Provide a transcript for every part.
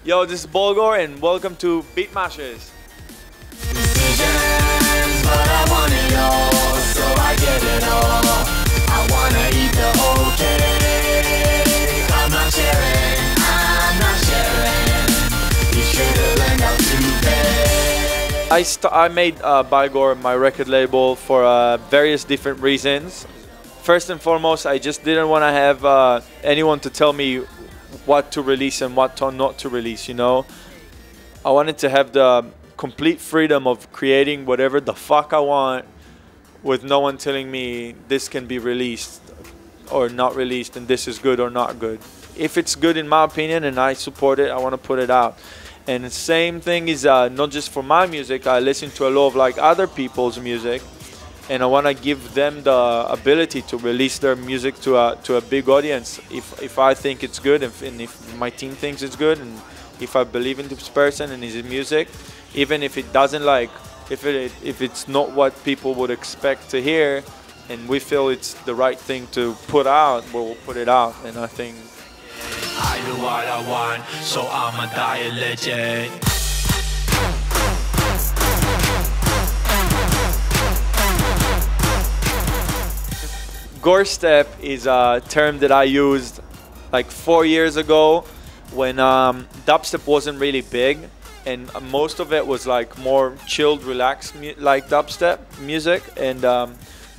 Yo, this is Borgore and welcome to beatMashers. Decisions, but I want it all, so I get it all. I wanna eat the whole cake. I'm not sharing, I'm not sharing. You should've learned how to pay. I made Buygore my record label for various different reasons. First and foremost, I just didn't want to have anyone to tell me what to release and what not to release, you know. I wanted to have the complete freedom of creating whatever the fuck I want with no one telling me this can be released or not released and this is good or not good. If it's good in my opinion and I support it, I want to put it out. And the same thing is not just for my music. I listen to a lot of like other people's music, and I want to give them the ability to release their music to a big audience. If I think it's good, and if my team thinks it's good, and if I believe in this person and his music, even if it doesn't like, if it's not what people would expect to hear, and we feel it's the right thing to put out, we'll put it out. And I think I do what I want, so I'ma die a legend. Gore step is a term that I used like 4 years ago when dubstep wasn't really big, and most of it was like more chilled, relaxed like dubstep music. And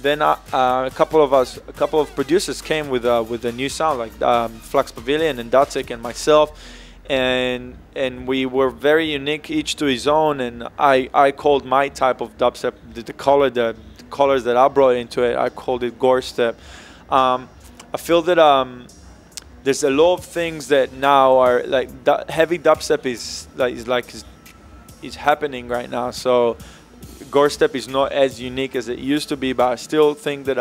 then a couple of producers came with a new sound, like Flux Pavilion and Datsik and myself, and we were very unique, each to his own. And I called my type of dubstep, the colors that I brought into it, I called it Gore step. I feel that there's a lot of things that now are like heavy dubstep is happening right now. So Gore step is not as unique as it used to be, but I still think that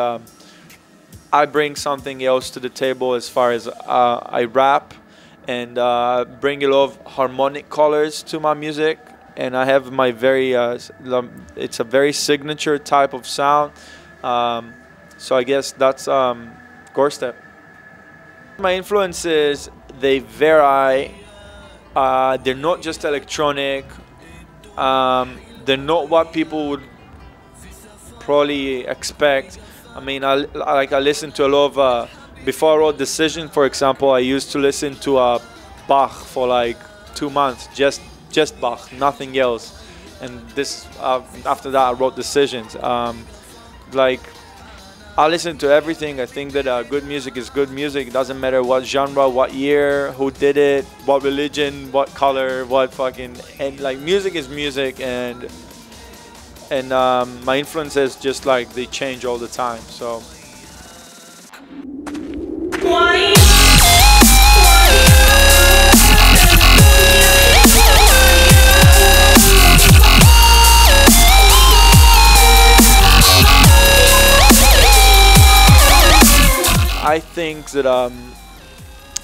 I bring something else to the table as far as I rap and bring a lot of harmonic colors to my music. And I have my it's a very signature type of sound. So I guess that's Gore step. My influences, they vary. They're not just electronic. They're not what people would probably expect. I mean, I listen to a lot of, before I wrote Decision, for example, I used to listen to Bach for like 2 months, just Bach, nothing else. And this after that I wrote Decisions. Like, I listen to everything. I think that good music is good music. It doesn't matter what genre, what year, who did it, what religion, what color, what fucking, and like music is music. And my influences just like they change all the time. So I think that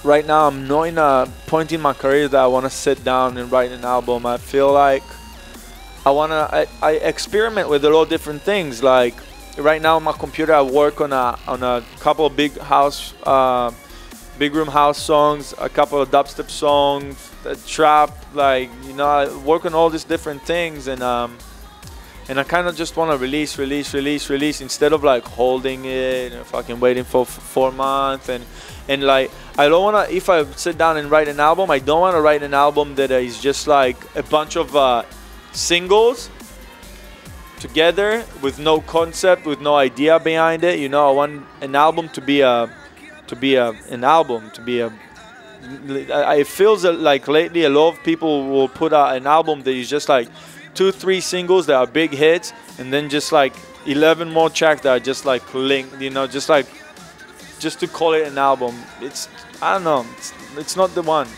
right now I'm not in a point in my career that I want to sit down and write an album. I feel like I experiment with a lot of different things. Like right now on my computer, I work on a couple of big room house songs, a couple of dubstep songs, trap. Like, you know, I work on all these different things, and I kind of just want to release instead of like holding it and fucking waiting for 4 months. And like, I don't want to, if I sit down and write an album, I don't want to write an album that is just like a bunch of singles together with no concept, with no idea behind it. You know, I want an album to be an album. It feels like lately a lot of people will put out an album that is just like 2-3 singles that are big hits, and then just like 11 more tracks that are just like linked, you know, just to call it an album. It's, I don't know, it's not the one.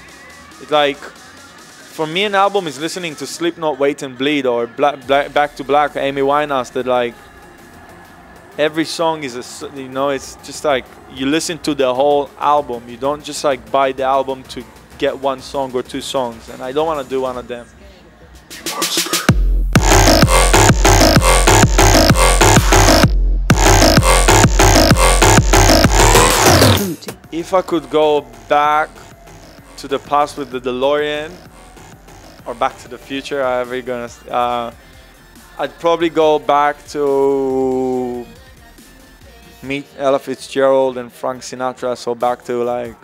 It's like, for me, an album is listening to Sleep Not Wait and Bleed or Back to Black, Amy Winehouse. That like every song is you know, it's just like you listen to the whole album. You don't just like buy the album to get 1 song or 2 songs, and I don't want to do one of them. If I could go back to the past with the DeLorean, or Back to the Future, however you're gonna. I'd probably go back to meet Ella Fitzgerald and Frank Sinatra, so back to like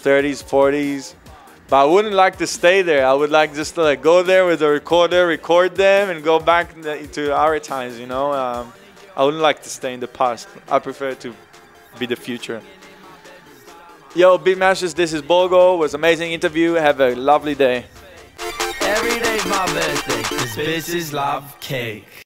30s, 40s. But I wouldn't like to stay there. I would like just to like go there with a recorder, record them, and go back to our times. You know, I wouldn't like to stay in the past. I prefer to be the future. Yo, beatMashers, this is Borgore. It was an amazing interview. Have a lovely day. Every day's my birthday, 'cause bitches love cake.